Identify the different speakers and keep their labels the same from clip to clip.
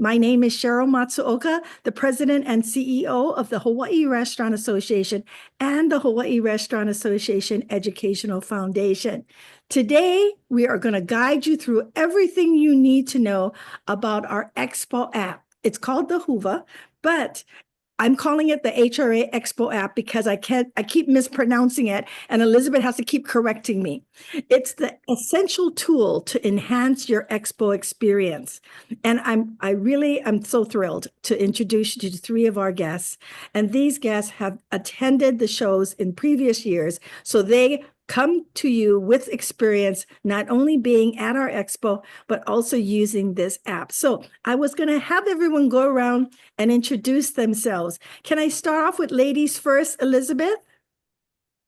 Speaker 1: My name is Sheryl Matsuoka, the president and CEO of the Hawaiʻi Restaurant Association and the Hawaiʻi Restaurant Association Educational Foundation. Today, we are going to guide you through everything you need to know about our Expo app. It's called the Whova, but I'm calling it the HRA Expo app because I keep mispronouncing it, and Elizabeth has to keep correcting me. It's the essential tool to enhance your Expo experience. And I'm so thrilled to introduce you to three of our guests. And these guests have attended the shows in previous years, so they come to you with experience, not only being at our expo, but also using this app. So I was going to have everyone go around and introduce themselves. Can I start off with ladies first, Elizabeth?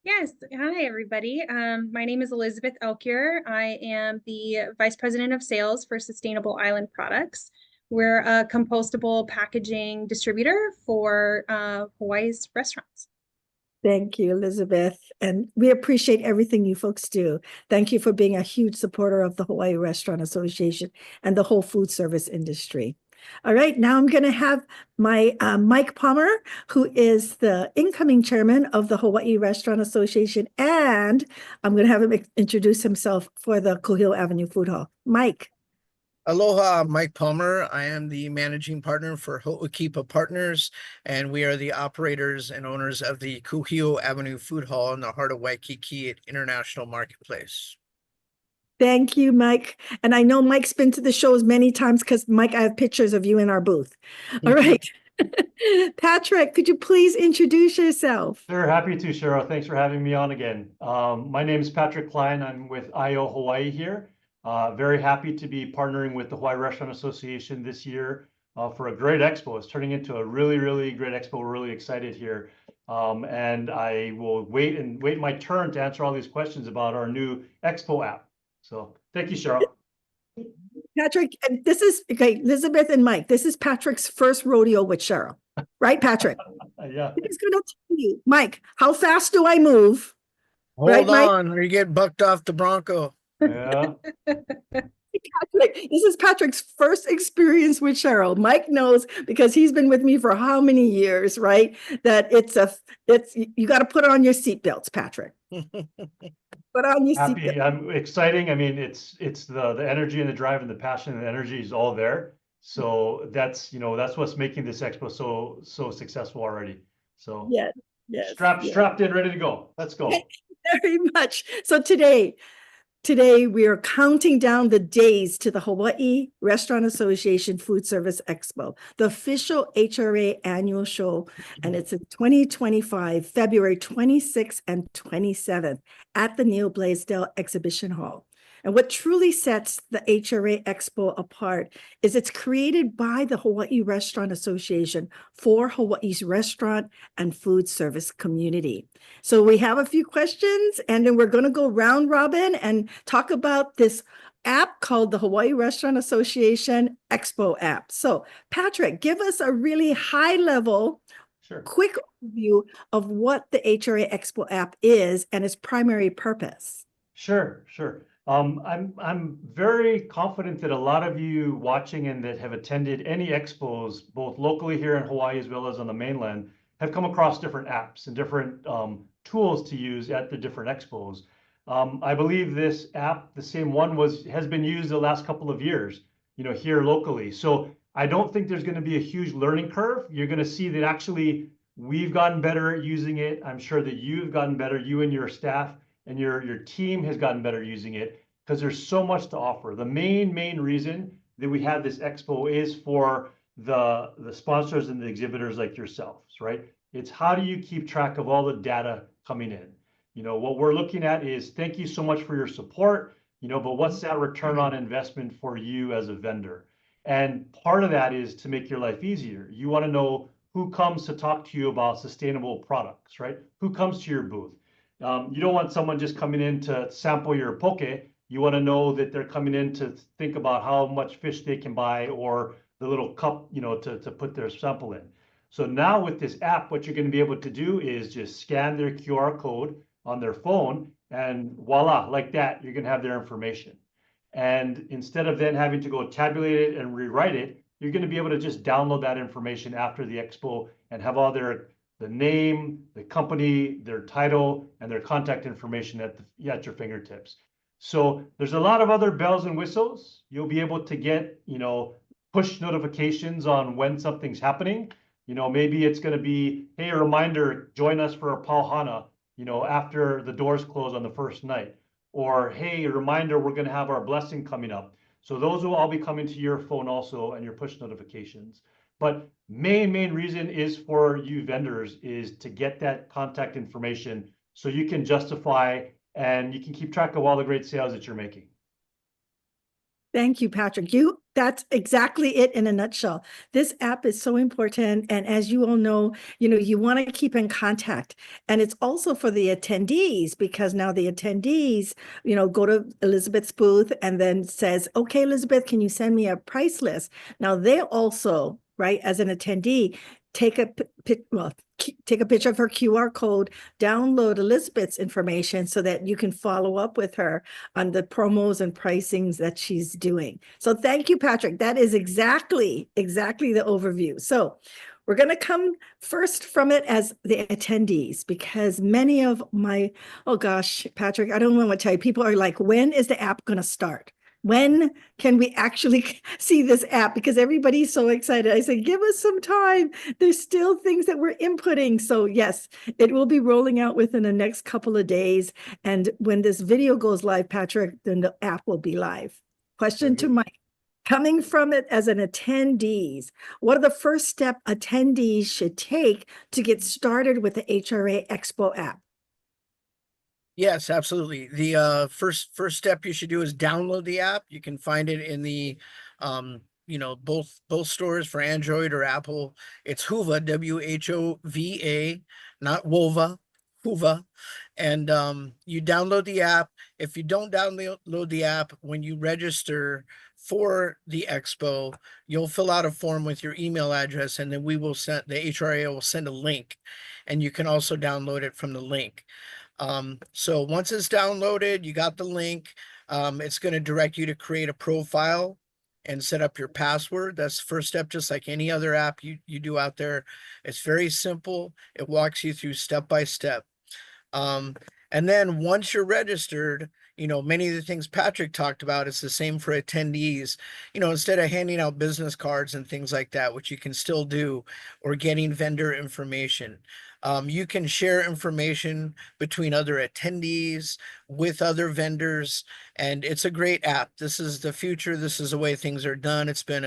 Speaker 2: Yes. Hi, everybody. My name is Elizabeth Ekjer. I am the Vice President of Sales for Sustainable Island Products. We're a compostable packaging distributor for Hawaii's restaurants.
Speaker 1: Thank you, Elizabeth. And we appreciate everything you folks do. Thank you for being a huge supporter of the Hawaiʻi Restaurant Association and the whole food service industry. All right, now I'm going to have my Mike Palmer, who is the incoming chairman of the Hawaiʻi Restaurant Association, and I'm going to have him introduce himself for the Kuhio Avenue Food Hall. Mike.
Speaker 3: Aloha, I'm Mike Palmer. I am the managing partner for Ho'okipa Partners, and we are the operators and owners of the Kuhio Avenue Food Hall in the heart of Waikiki International Marketplace.
Speaker 1: Thank you, Mike. And I know Mike's been to the shows many times because, Mike, I have pictures of you in our booth. All right. Patrick, could you please introduce yourself?
Speaker 4: Sure, happy to, Sheryl. Thanks for having me on again. My name is Patrick Klein. I'm with IO Hawaii here. Very happy to be partnering with the Hawaii Restaurant Association this year for a great expo. It's turning into a really, really great expo. We're really excited here. And I will wait my turn to answer all these questions about our new Expo app. So thank you, Sheryl.
Speaker 1: Patrick, and this is, okay, Elizabeth and Mike, this is Patrick's first rodeo with Sheryl. Right, Patrick?
Speaker 4: Yeah.
Speaker 1: He's going to tell you, Mike, how fast do I move?
Speaker 3: Hold on, or you get bucked off the Bronco.
Speaker 4: Yeah.
Speaker 1: Patrick, this is Patrick's first experience with Sheryl. Mike knows because he's been with me for how many years, right? That you got to put on your seatbelts, Patrick. Put on your seatbelt.
Speaker 4: I'm exciting. I mean, it's the energy and the drive and the passion and the energy is all there. So that's what's making this expo so successful already. So
Speaker 1: yes,
Speaker 4: strapped in, ready to go. Let's go.
Speaker 1: Very much. So today we are counting down the days to the Hawaiʻi Restaurant Association Food Service Expo, the official HRA annual show, and it's in 2025, February 26th and 27th at the Neil Blaisdell Exhibition Hall. And what truly sets the HRA Expo apart is it's created by the Hawaiʻi Restaurant Association for Hawaii's restaurant and food service community. So we have a few questions, and then we're going to go round robin and talk about this app called the Hawaiʻi Restaurant Association Expo app. So Patrick, give us a really high level, quick overview of what the HRA Expo app is and its primary purpose.
Speaker 4: Sure. I'm very confident that a lot of you watching and that have attended any expos, both locally here in Hawaii as well as on the mainland, have come across different apps and different tools to use at the different expos. I believe this app, the same one, has been used the last couple of years, here locally. So I don't think there's going to be a huge learning curve. You're going to see that actually we've gotten better at using it. I'm sure that you've gotten better, you and your staff. And your team has gotten better using it because there's so much to offer. The main reason that we have this expo is for the sponsors and the exhibitors like yourselves, right? It's how do you keep track of all the data coming in? What we're looking at is thank you so much for your support, but what's that return on investment for you as a vendor? And part of that is to make your life easier. You want to know who comes to talk to you about sustainable products, right? Who comes to your booth? You don't want someone just coming in to sample your poke. You want to know that they're coming in to think about how much fish they can buy or the little cup, to put their sample in. So now with this app, what you're going to be able to do is just scan their QR code on their phone and voila, like that, you're going to have their information. And instead of then having to go tabulate it and rewrite it, you're going to be able to just download that information after the expo and have all the name, the company, their title, and their contact information at your fingertips. So there's a lot of other bells and whistles. You'll be able to get, push notifications on when something's happening. Maybe it's going to be, hey, a reminder, join us for a pauhana, after the doors close on the first night. Or, hey, a reminder, we're going to have our blessing coming up. So those will all be coming to your phone also and your push notifications. But main reason is for you vendors is to get that contact information so you can justify and you can keep track of all the great sales that you're making.
Speaker 1: Thank you, Patrick. That's exactly it in a nutshell. This app is so important. And as you all know, you want to keep in contact. And it's also for the attendees, because now the attendees, go to Elizabeth's booth and then says, okay, Elizabeth, can you send me a price list? Now they also, right, as an attendee, take a picture of her QR code, download Elizabeth's information so that you can follow up with her on the promos and pricings that she's doing. So thank you, Patrick. That is exactly the overview. So we're going to come first from it as the attendees, because many of my, oh gosh, Patrick, I don't want to tell you, people are like, when is the app going to start? When can we actually see this app? Because everybody's so excited. I said, give us some time. There's still things that we're inputting. So yes, it will be rolling out within the next couple of days. And when this video goes live, Patrick, then the app will be live. Question to Mike. Coming from it as an attendees, what are the first step attendees should take to get started with the HRA Expo app?
Speaker 3: Yes, absolutely. The first step you should do is download the app. You can find it in the both stores for Android or Apple. It's Whova, WHOVA, not Whova, Whova. And you download the app. If you don't download the app, when you register for the expo, you'll fill out a form with your email address, and then the HRA will send a link, and you can also download it from the link. So once it's downloaded, you got the link, it's going to direct you to create a profile and set up your password. That's the first step, just like any other app you do out there. It's very simple. It walks you through step by step. And then once you're registered, many of the things Patrick talked about, it's the same for attendees. Instead of handing out business cards and things like that, which you can still do, or getting vendor information, you can share information between other attendees with other vendors, and it's a great app. This is the future. This is the way things are done. It's been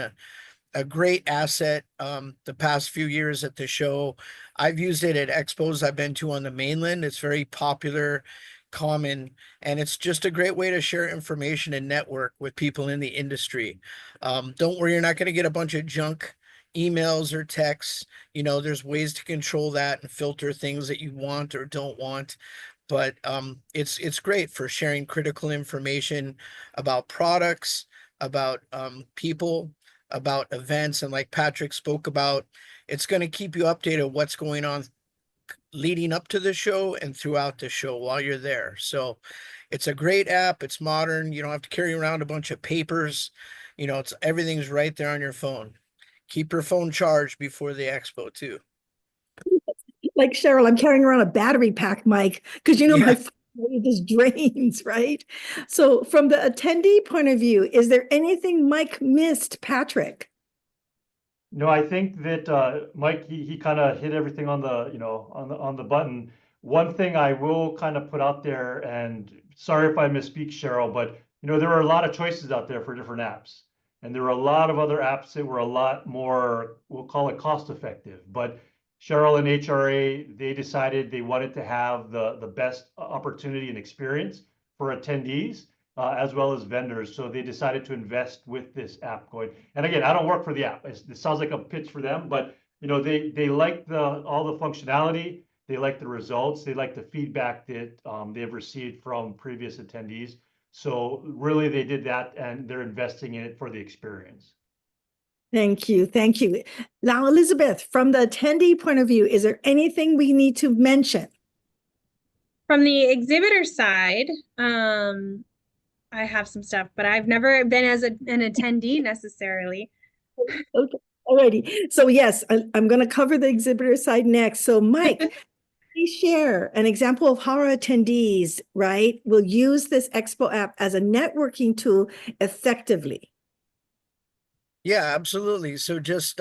Speaker 3: a great asset the past few years at the show. I've used it at expos I've been to on the mainland. It's very popular, common, and it's just a great way to share information and network with people in the industry. Don't worry, you're not going to get a bunch of junk emails or texts. There's ways to control that and filter things that you want or don't want. But it's great for sharing critical information about products, about people, about events. And like Patrick spoke about, it's going to keep you updated what's going on leading up to the show and throughout the show while you're there. So it's a great app. It's modern. You don't have to carry around a bunch of papers. Everything's right there on your phone. Keep your phone charged before the expo too.
Speaker 1: Like Sheryl, I'm carrying around a battery pack, Mike, because my phone just drains, right? So from the attendee point of view, is there anything Mike missed, Patrick?
Speaker 4: No, I think that Mike, he kind of hit everything on the, on the button. One thing I will kind of put out there, and sorry if I misspeak, Sheryl, but there are a lot of choices out there for different apps. And there are a lot of other apps that were a lot more, we'll call it cost effective. But Sheryl and HRA, they decided they wanted to have the best opportunity and experience for attendees, as well as vendors. So they decided to invest with this app going. And again, I don't work for the app. It sounds like a pitch for them, but they like all the functionality. They like the results. They like the feedback that they've received from previous attendees. So really they did that, and they're investing in it for the experience.
Speaker 1: Thank you. Thank you. Now, Elizabeth, from the attendee point of view, is there anything we need to mention?
Speaker 2: From the exhibitor side, I have some stuff, but I've never been as an attendee necessarily.
Speaker 1: Okay, alrighty. So yes, I'm going to cover the exhibitor side next. So Mike, please share an example of how our attendees, right, will use this Expo app as a networking tool effectively.
Speaker 3: Yeah, absolutely. So just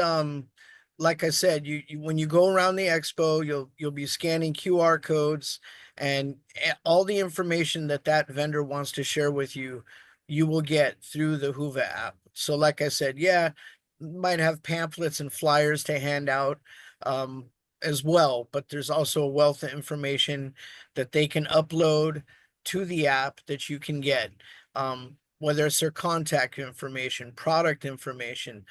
Speaker 3: like I said, when you go around the expo, you'll be scanning QR codes, and all the information that that vendor wants to share with you, you will get through the Whova app. So like I said, yeah, might have pamphlets and flyers to hand out um as well, but there's also a wealth of information that they can upload to the app that you can get. Whether it's their contact information, product information,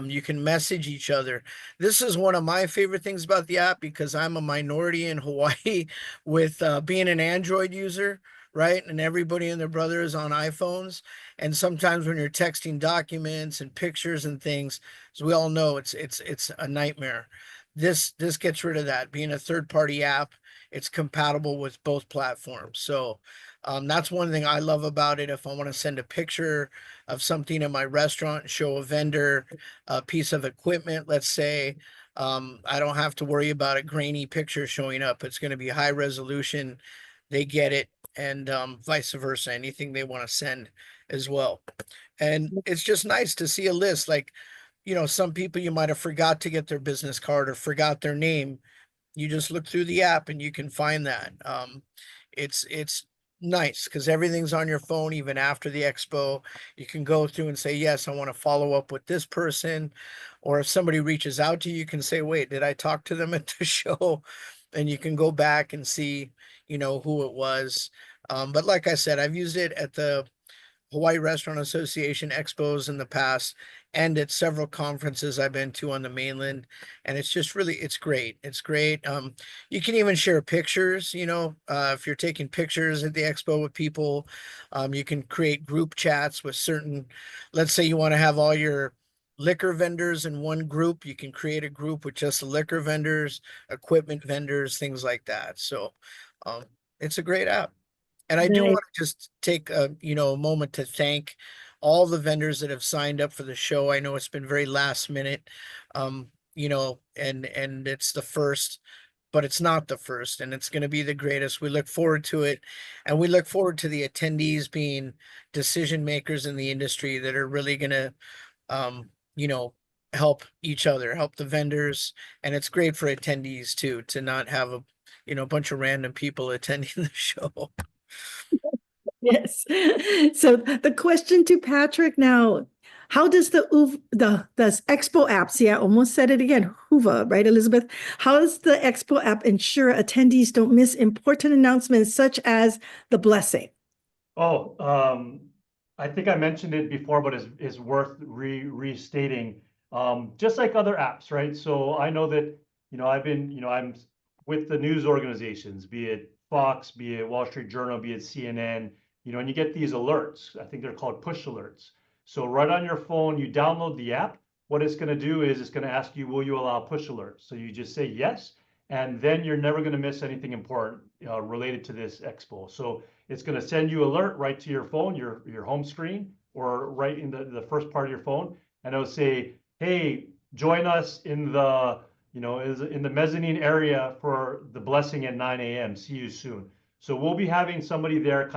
Speaker 3: you can message each other. This is one of my favorite things about the app because I'm a minority in Hawaii with being an Android user, right? And everybody and their brother is on iPhones. And sometimes when you're texting documents and pictures and things, as we all know, it's a nightmare. This gets rid of that. Being a third-party app, it's compatible with both platforms. So that's one thing I love about it. If I want to send a picture of something in my restaurant, show a vendor a piece of equipment, let's say, I don't have to worry about a grainy picture showing up. It's going to be high resolution. They get it, and vice versa. Anything they want to send as well. And it's just nice to see a list. Like, some people you might have forgot to get their business card or forgot their name. You just look through the app and you can find that. It's nice because everything's on your phone. Even after the expo, you can go through and say, yes, I want to follow up with this person. Or if somebody reaches out to you, you can say, wait, did I talk to them at the show? And you can go back and see, who it was. But like I said, I've used it at the Hawaii Restaurant Association expos in the past and at several conferences I've been to on the mainland. And it's just really, it's great. It's great. You can even share pictures, if you're taking pictures at the expo with people, you can create group chats with certain, let's say you want to have all your liquor vendors in one group. You can create a group with just the liquor vendors, equipment vendors, things like that. So it's a great app. And I do
Speaker 1: Nice.
Speaker 3: want to just take a moment to thank all the vendors that have signed up for the show. I know it's been very last minute, and it's the first, but it's not the first, and it's going to be the greatest. We look forward to it, and we look forward to the attendees being decision makers in the industry that are really going to, you know, help each other, help the vendors, and it's great for attendees too, to not have a bunch of random people attending the show.
Speaker 1: Yes. So the question to Patrick now, how does the Expo app, see, I almost said it again, Whova, right, Elizabeth? How does the Expo app ensure attendees don't miss important announcements such as the blessing?
Speaker 4: Oh, I think I mentioned it before, but it's worth restating. Just like other apps, right? So I know that, I'm with the news organizations, be it Fox, be it Wall Street Journal, be it CNN, and you get these alerts. I think they're called push alerts. So right on your phone, you download the app. What it's going to do is it's going to ask you, will you allow push alerts? So you just say yes, and then you're never going to miss anything important related to this expo. So it's going to send you alert right to your phone, your home screen, or right in the first part of your phone, and it'll say, hey, join us in the in the mezzanine area for the blessing at 9 a.m. See you soon. So we'll be having somebody there,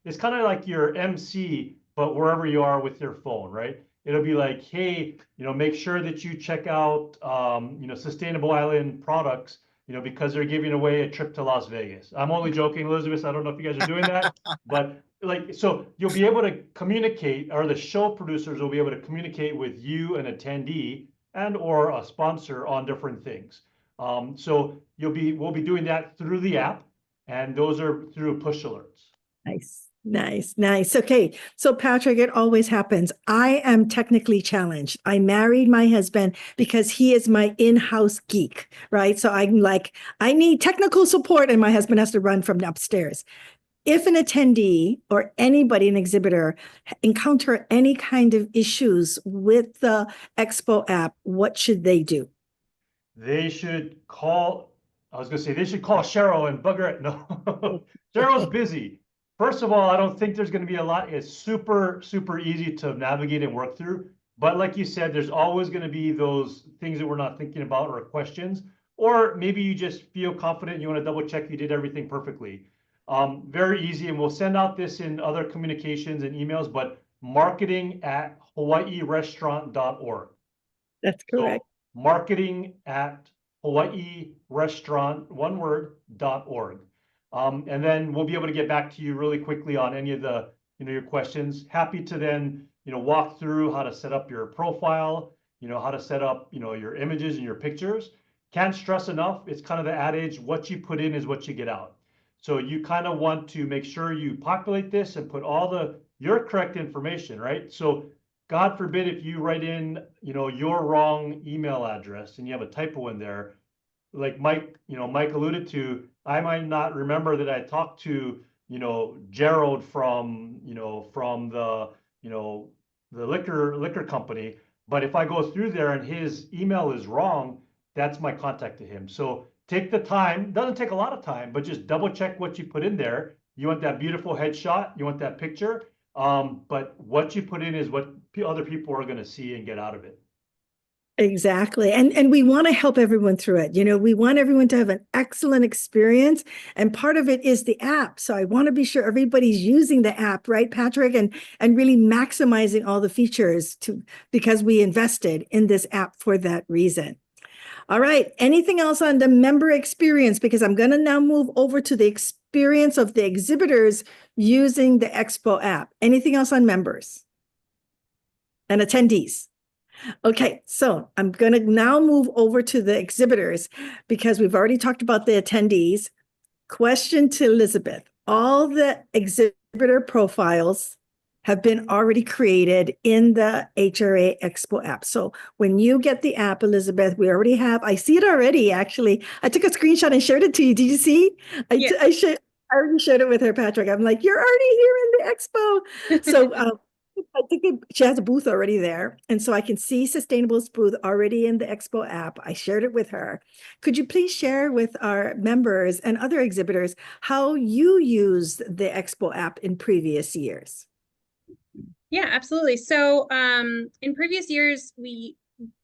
Speaker 4: it's kind of like your MC, but wherever you are with your phone, right? It'll be like, hey, make sure that you check out Sustainable Island products, because they're giving away a trip to Las Vegas. I'm only joking, Elizabeth. I don't know if you guys are doing that, but so you'll be able to communicate, or the show producers will be able to communicate with you, an attendee, and or a sponsor on different things. So we'll be doing that through the app, and those are through push alerts.
Speaker 1: Nice. Nice, nice. Okay. So Patrick, it always happens. I am technically challenged. I married my husband because he is my in-house geek, right? So I'm like, I need technical support, and my husband has to run from upstairs. If an attendee or anybody, an exhibitor, encounter any kind of issues with the Expo app, what should they do?
Speaker 4: They should call, they should call Sheryl and bug her. No, Cheryl's busy. First of all, I don't think there's going to be a lot. It's super, super easy to navigate and work through. But like you said, there's always going to be those things that we're not thinking about or questions, or maybe you just feel confident and you want to double check you did everything perfectly. Very easy, and we'll send out this in other communications and emails, but marketing@hawaiirestaurant.org.
Speaker 1: That's correct.
Speaker 4: So marketing@hawaiirestaurant, one word, .org. And then we'll be able to get back to you really quickly on any of the, your questions. Happy to then, walk through how to set up your profile, how to set up, your images and your pictures. Can't stress enough, it's kind of the adage, what you put in is what you get out. So you kind of want to make sure you populate this and put all your correct information, right? So God forbid if you write in, your wrong email address and you have a typo in there, like Mike alluded to, I might not remember that I talked to, Gerald from the, the liquor company. But if I go through there and his email is wrong, that's my contact to him. So take the time, doesn't take a lot of time, but just double check what you put in there. You want that beautiful headshot, you want that picture, but what you put in is what other people are going to see and get out of it.
Speaker 1: Exactly. And we want to help everyone through it. We want everyone to have an excellent experience. And part of it is the app. So I want to be sure everybody's using the app, right, Patrick? And really maximizing all the features because we invested in this app for that reason. All right. Anything else on the member experience? Because I'm going to now move over to the experience of the exhibitors using the Expo app. Anything else on members and attendees? Okay, so I'm going to now move over to the exhibitors because we've already talked about the attendees. Question to Elizabeth. All the exhibitor profiles have been already created in the HRA Expo app. So when you get the app, Elizabeth, we already have, I see it already, actually. I took a screenshot and shared it to you. Did you see?
Speaker 2: Yeah.
Speaker 1: I already shared it with her, Patrick. I'm like, you're already here in the Expo. So I think she has a booth already there. And so I can see Sustainable's booth already in the Expo app. I shared it with her. Could you please share with our members and other exhibitors how you used the Expo app in previous years?
Speaker 2: Yeah, absolutely. So in previous years, we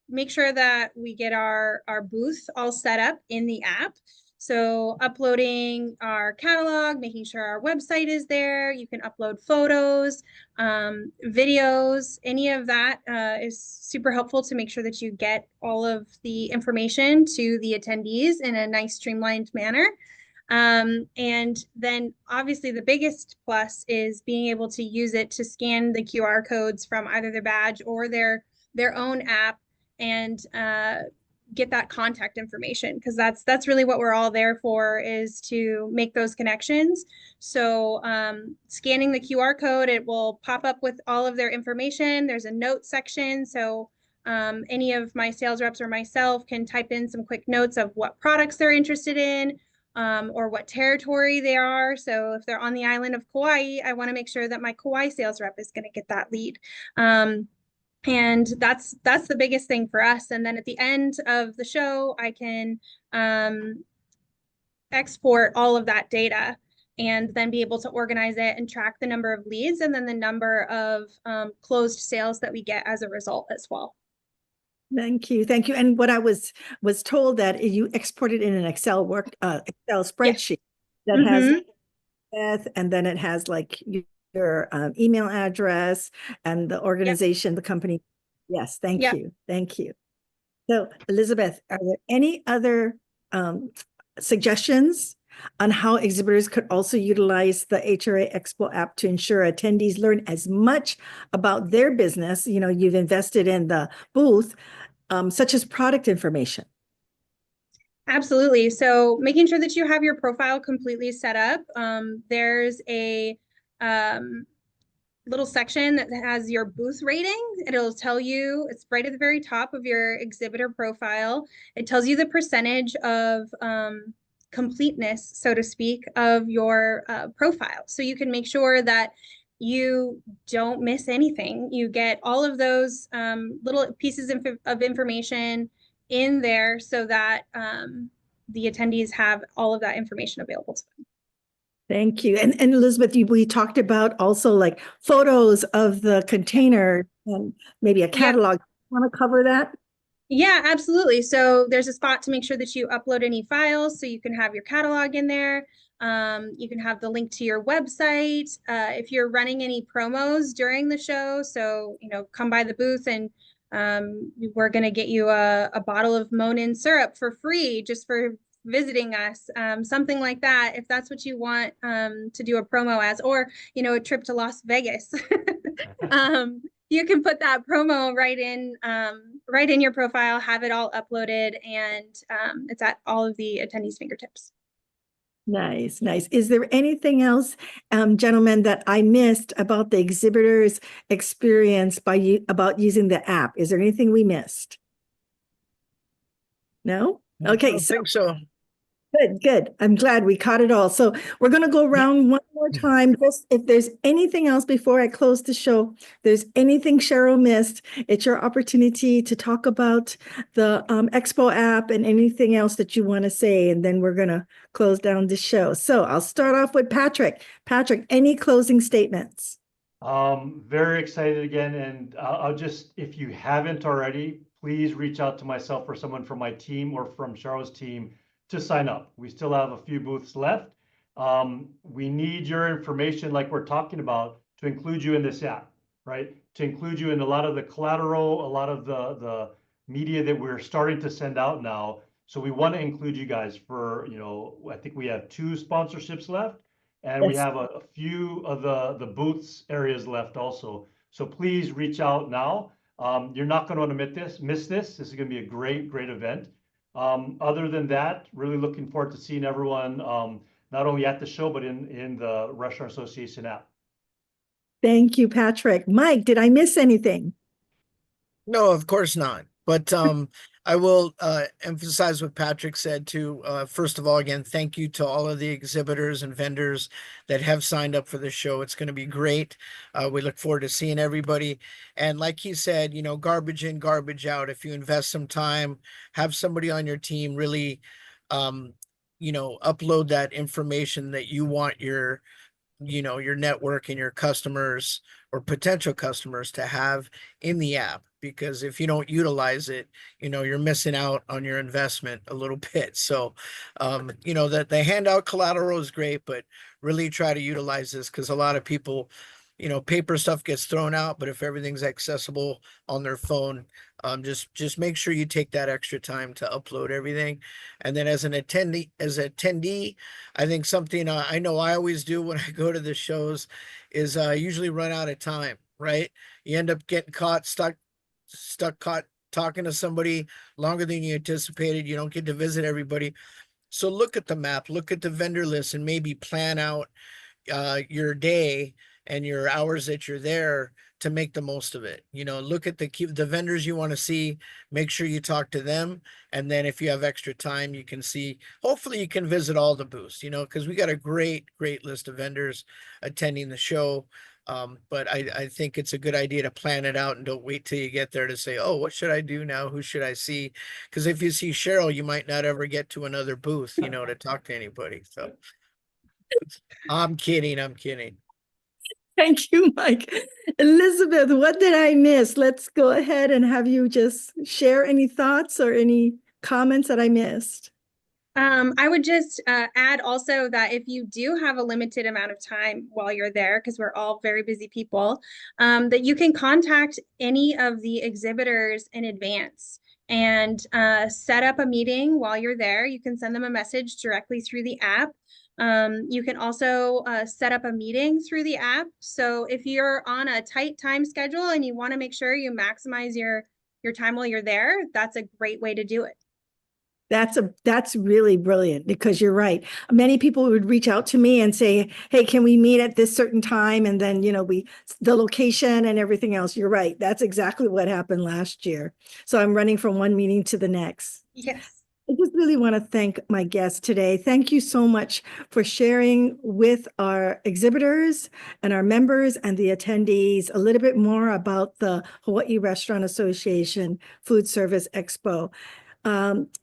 Speaker 2: make sure that we get our booth all set up in the app. So uploading our catalog, making sure our website is there. You can upload photos, videos, any of that is super helpful to make sure that you get all of the information to the attendees in a nice streamlined manner. And then obviously the biggest plus is being able to use it to scan the QR codes from either their badge or their own app and get that contact information, because that's really what we're all there for, is to make those connections. So scanning the QR code, it will pop up with all of their information. There's a note section. So any of my sales reps or myself can type in some quick notes of what products they're interested in, or what territory they are. So if they're on the island of Kauai, I want to make sure that my Kauai sales rep is going to get that lead. And that's the biggest thing for us. And then at the end of the show, I can export all of that data and then be able to organize it and track the number of leads and then the number of closed sales that we get as a result as well.
Speaker 1: Thank you. Thank you. And what I was told that you exported in an Excel spreadsheet that has, and then it has like your email address and the organization, the company. Yes. Thank you. Thank you. So Elizabeth, are there any other suggestions on how exhibitors could also utilize the HRA Expo app to ensure attendees learn as much about their business? You've invested in the booth, such as product information.
Speaker 2: Absolutely. So making sure that you have your profile completely set up. There's a little section that has your booth rating. It'll tell you, it's right at the very top of your exhibitor profile. It tells you the percentage of completeness, so to speak, of your profile. So you can make sure that you don't miss anything. You get all of those little pieces of information in there so that the attendees have all of that information available to them.
Speaker 1: Thank you. And Elizabeth, we talked about also like photos of the container and maybe a catalog. Want to cover that?
Speaker 2: Yeah, absolutely. So there's a spot to make sure that you upload any files so you can have your catalog in there. You can have the link to your website. If you're running any promos during the show, so, come by the booth and we're going to get you a bottle of Monin syrup for free just for visiting us, something like that. If that's what you want to do a promo as, or, a trip to Las Vegas. You can put that promo right in your profile, have it all uploaded, and it's at all of the attendees' fingertips.
Speaker 1: Nice, nice. Is there anything else, gentlemen, that I missed about the exhibitors' experience about using the app? Is there anything we missed? No? Okay,
Speaker 3: I don't think so.
Speaker 1: Good, good. I'm glad we caught it all. So we're going to go around one more time. Just if there's anything else before I close the show, there's anything Sheryl missed, it's your opportunity to talk about the Expo app and anything else that you want to say. And then we're going to close down the show. So I'll start off with Patrick. Patrick, any closing statements?
Speaker 4: Very excited again. And I'll just, if you haven't already, please reach out to myself or someone from my team or from Sheryl's team to sign up. We still have a few booths left. We need your information, like we're talking about, to include you in this app, right? To include you in a lot of the collateral, a lot of the media that we're starting to send out now. So we want to include you guys for, I think we have 2 sponsorships left, and we have a few of the booths areas left also. So please reach out now. You're not going to want to miss this. This is going to be a great, great event. Other than that, really looking forward to seeing everyone, not only at the show, but in the Restaurant Association app.
Speaker 1: Thank you, Patrick. Mike, did I miss anything?
Speaker 3: No, of course not. But I will emphasize what Patrick said too. First of all, again, thank you to all of the exhibitors and vendors that have signed up for the show. It's going to be great. We look forward to seeing everybody. And like he said, garbage in, garbage out. If you invest some time, have somebody on your team really, upload that information that you want your network and your customers or potential customers to have in the app, because if you don't utilize it, you're missing out on your investment a little bit. So, that the handout collateral is great, but really try to utilize this, because a lot of people, paper stuff gets thrown out, but if everything's accessible on their phone, just make sure you take that extra time to upload everything. And then as an attendee, I think something I know I always do when I go to the shows is usually run out of time, right? You end up getting stuck talking to somebody longer than you anticipated. You don't get to visit everybody. So look at the map, look at the vendor list, and maybe plan out your day and your hours that you're there to make the most of it. Look at the vendors you want to see, make sure you talk to them. And then if you have extra time, you can see, hopefully you can visit all the booths, because we got a great, great list of vendors attending the show. But I think it's a good idea to plan it out and don't wait till you get there to say, oh, what should I do now? Who should I see? Because if you see Sheryl, you might not ever get to another booth, to talk to anybody. So I'm kidding.
Speaker 1: Thank you, Mike. Elizabeth, what did I miss? Let's go ahead and have you just share any thoughts or any comments that I missed.
Speaker 2: I would just add also that if you do have a limited amount of time while you're there, because we're all very busy people, that you can contact any of the exhibitors in advance and set up a meeting while you're there. You can send them a message directly through the app. You can also set up a meeting through the app. So if you're on a tight time schedule and you want to make sure you maximize your time while you're there, that's a great way to do it.
Speaker 1: That's really brilliant, because you're right. Many people would reach out to me and say, hey, can we meet at this certain time? And then, the location and everything else. You're right. That's exactly what happened last year. So I'm running from one meeting to the next.
Speaker 2: Yes.
Speaker 1: I just really want to thank my guests today. Thank you so much for sharing with our exhibitors and our members and the attendees a little bit more about the Hawaiʻi Restaurant Association Food Service Expo.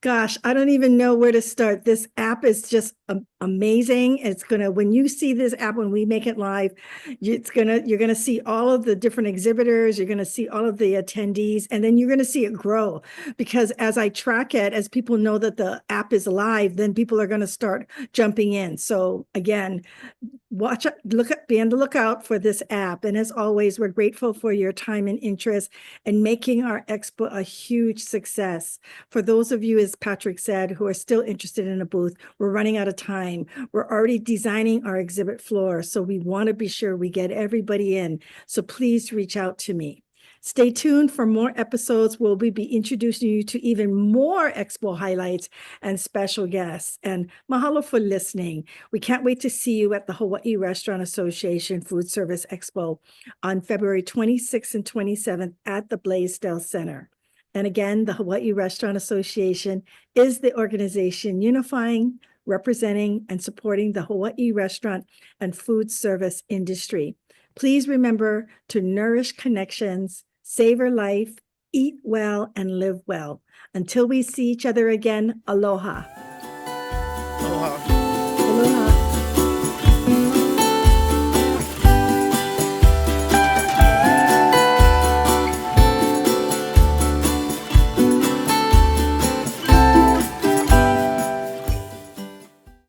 Speaker 1: Gosh, I don't even know where to start. This app is just amazing. When you see this app, when we make it live, you're gonna see all of the different exhibitors, you're gonna see all of the attendees, and then you're gonna see it grow. Because as I track it, as people know that the app is live, then people are gonna start jumping in. So again, be on the lookout for this app. And as always, we're grateful for your time and interest in making our expo a huge success. For those of you, as Patrick said, who are still interested in a booth, we're running out of time. We're already designing our exhibit floor, so we want to be sure we get everybody in. So please reach out to me. Stay tuned for more episodes. We'll be introducing you to even more expo highlights and special guests. And mahalo for listening. We can't wait to see you at the Hawaiʻi Restaurant Association Food Service Expo on February 26th and 27th at the Blaisdell Center. And again, the Hawaiʻi Restaurant Association is the organization unifying, representing, and supporting the Hawaiʻi restaurant and food service industry. Please remember to nourish connections, savor life, eat well, and live well. Until we see each other again, aloha.
Speaker 3: Aloha.
Speaker 1: Aloha.